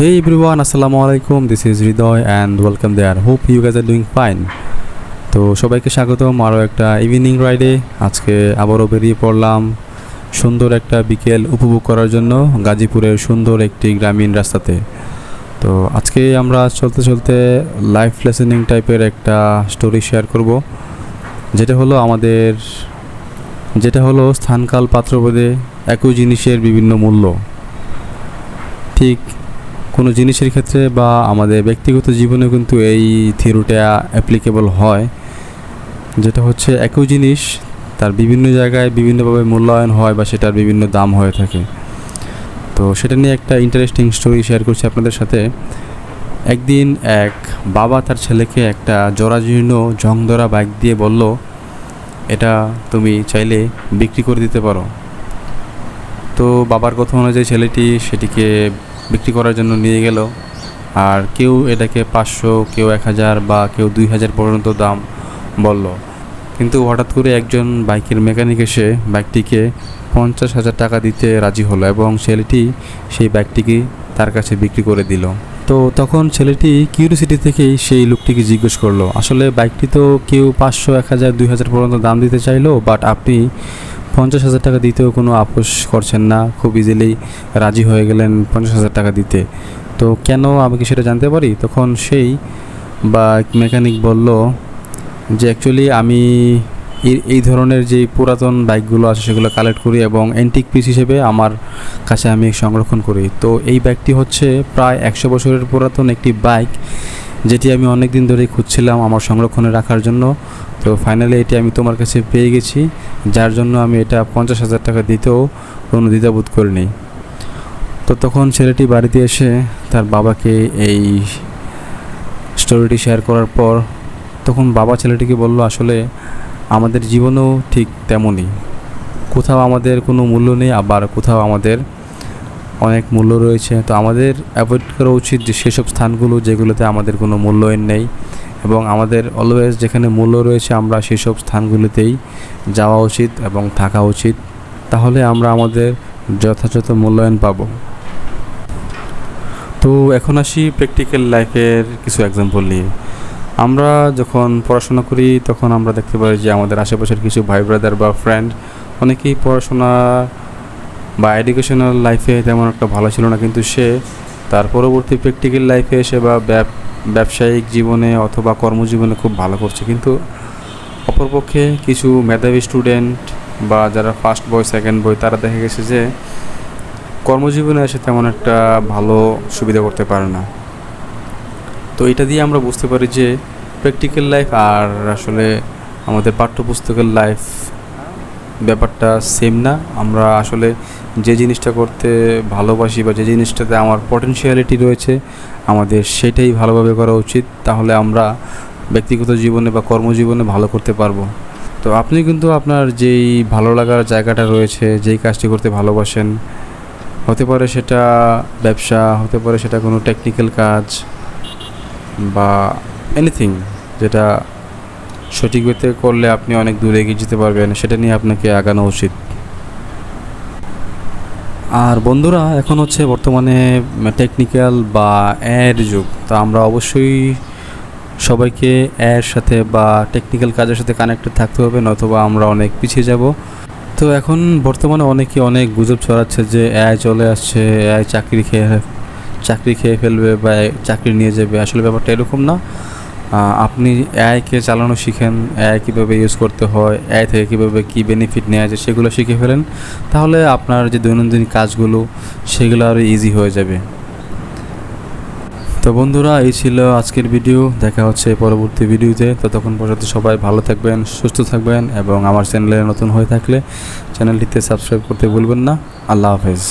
Hey everyone, Assalamu alaikum. This is Hridoy and welcome there. Hope you guys are doing fine. তো সবাইকে স্বাগতম আরও একটা evening রাইডে। আজকে আবারও বেরিয়ে পড়লাম সুন্দর একটা বিকেল উপভোগ করার জন্য গাজীপুরের সুন্দর একটি গ্রামীণ রাস্তাতে। তো আজকে আমরা চলতে চলতে লাইফ লেসনিং টাইপের একটা স্টোরি শেয়ার করব, যেটা হলো স্থানকাল পাত্রভেদে একই জিনিসের বিভিন্ন মূল্য। ঠিক কোনো জিনিসের ক্ষেত্রে বা আমাদের ব্যক্তিগত জীবনে কিন্তু এই থিওরিটা অ্যাপ্লিকেবল হয়, যেটা হচ্ছে একই জিনিস তার বিভিন্ন জায়গায় বিভিন্নভাবে মূল্যায়ন হয় বা সেটার বিভিন্ন দাম হয়ে থাকে। তো সেটা নিয়ে একটা ইন্টারেস্টিং স্টোরি শেয়ার করছি আপনাদের সাথে। একদিন এক বাবা তার ছেলেকে একটা জরাজীর্ণ জংধরা বাইক দিয়ে বলল, এটা তুমি চাইলে বিক্রি করে দিতে পারো। তো বাবার কথা অনুযায়ী ছেলেটি সেটিকে বিক্রি করার জন্য নিয়ে গেল। আর কেউ এটাকে 500, কেউ 1000 বা কেউ 2000 পর্যন্ত দাম বলল। কিন্তু হঠাৎ করে একজন বাইকের মেকানিক এসে বাইকটিকে 50,000 টাকা দিতে রাজি হলো এবং ছেলেটি সেই বাইকটিকে তার কাছে বিক্রি করে দিল। তো তখন ছেলেটি কিউরিওসিটি থেকেই সেই লোকটিকে জিজ্ঞেস করলো, আসলে বাইকটি তো কেউ 500, 1000, 2000 পর্যন্ত দাম দিতে চাইলো, বাট আপনি 50,000 টাকা দিতেও কোনো আপোষ করছেন না, খুব ইজিলি রাজি হয়ে গেলেন 50,000 টাকা দিতে। তো কেন, আমি কি সেটা জানতে পারি? তখন সেই মেকানিক বলল যে অ্যাকচুয়ালি আমি এই ধরনের যে পুরাতন বাইকগুলো আছে সেগুলো কালেক্ট করি এবং অ্যান্টিক পিস হিসেবে আমার কাছে আমি সংরক্ষণ করি। তো এই বাইকটি হচ্ছে প্রায় 100 বছরের পুরাতন একটি বাইক, যেটি আমি অনেক দিন ধরেই খুঁজছিলাম আমার সংরক্ষণে রাখার জন্য। তো ফাইনালি এটি আমি তোমার কাছে পেয়ে গেছি, যার জন্য আমি এটা 50,000 টাকা দিতেও কোনো দ্বিধাবোধ করিনি। তো তখন ছেলেটি বাড়িতে এসে তার বাবাকে এই স্টোরিটি শেয়ার করার পর তখন বাবা ছেলেটিকে বলল, আসলে আমাদের জীবনেও ঠিক তেমনই, কোথাও আমাদের কোনো মূল্য নেই, আবার কোথাও আমাদের অনেক মূল্য রয়েছে। তো আমাদের অ্যাভয়েড করা উচিত যে সেসব স্থানগুলো যেগুলোতে আমাদের কোনো মূল্যায়ন নেই, এবং আমাদের অলওয়েজ যেখানে মূল্য রয়েছে আমরা সেসব স্থানগুলোতেই যাওয়া উচিত এবং থাকা উচিত। তাহলে আমরা আমাদের যথাযথ মূল্যায়ন পাব। তো এখন আসি প্র্যাকটিক্যাল লাইফের কিছু এক্সাম্পল নিয়ে। আমরা যখন পড়াশোনা করি তখন আমরা দেখতে পাই যে আমাদের আশেপাশের কিছু ভাই ব্রাদার বা ফ্রেন্ড অনেকেই পড়াশোনা বা এডুকেশনাল লাইফে তেমন একটা ভালো ছিল না, কিন্তু সে তার পরবর্তী প্র্যাকটিক্যাল লাইফে এসে বা ব্যবসায়িক জীবনে অথবা কর্মজীবনে খুব ভালো করছে। কিন্তু অপরপক্ষে কিছু মেধাবী স্টুডেন্ট বা যারা ফার্স্ট বয়, সেকেন্ড বয়, তারা দেখা গেছে যে কর্মজীবনে এসে তেমন একটা ভালো সুবিধা করতে পারে না। তো এটা দিয়ে আমরা বুঝতে পারি যে প্র্যাকটিক্যাল লাইফ আর আসলে আমাদের পাঠ্যপুস্তকের লাইফ ব্যাপারটা সেম না। আমরা আসলে যে জিনিসটা করতে ভালোবাসি বা যে জিনিসটাতে আমার পটেনশিয়ালিটি রয়েছে আমাদের সেটাই ভালোভাবে করা উচিত, তাহলে আমরা ব্যক্তিগত জীবনে বা কর্মজীবনে ভালো করতে পারবো। তো আপনি কিন্তু আপনার যেই ভালো লাগার জায়গাটা রয়েছে, যেই কাজটি করতে ভালোবাসেন, হতে পারে সেটা ব্যবসা, হতে পারে সেটা কোনো টেকনিক্যাল কাজ বা এনিথিং, যেটা সঠিক ওয়েতে করলে আপনি অনেক দূরে এগিয়ে যেতে পারবেন, সেটা নিয়ে আপনাকে আগানো উচিত। আর বন্ধুরা, এখন হচ্ছে বর্তমানে টেকনিক্যাল বা এর যুগ। তো আমরা অবশ্যই সবাইকে এর সাথে বা টেকনিক্যাল কাজের সাথে কানেক্টেড থাকতে হবে, নতুবা আমরা অনেক পিছিয়ে যাব। তো এখন বর্তমানে অনেকে অনেক গুজব ছড়াচ্ছে যে এআই চলে আসছে, এআই চাকরি খেয়ে ফেলবে বা চাকরি নিয়ে যাবে। আসলে ব্যাপারটা এরকম না। আপনি এআইকে চালানো শিখেন, এআই কীভাবে ইউজ করতে হয়, এআই থেকে কীভাবে কী বেনিফিট নেওয়া যায় সেগুলো শিখে ফেলেন, তাহলে আপনার যে দৈনন্দিন কাজগুলো সেগুলো আরও ইজি হয়ে যাবে। তো বন্ধুরা, এই ছিল আজকের ভিডিও। দেখা হচ্ছে পরবর্তী ভিডিওতে। ততক্ষণ পর্যন্ত সবাই ভালো থাকবেন, সুস্থ থাকবেন, এবং আমার চ্যানেলে নতুন হয়ে থাকলে চ্যানেলটিতে সাবস্ক্রাইব করতে ভুলবেন না। আল্লাহ হাফেজ।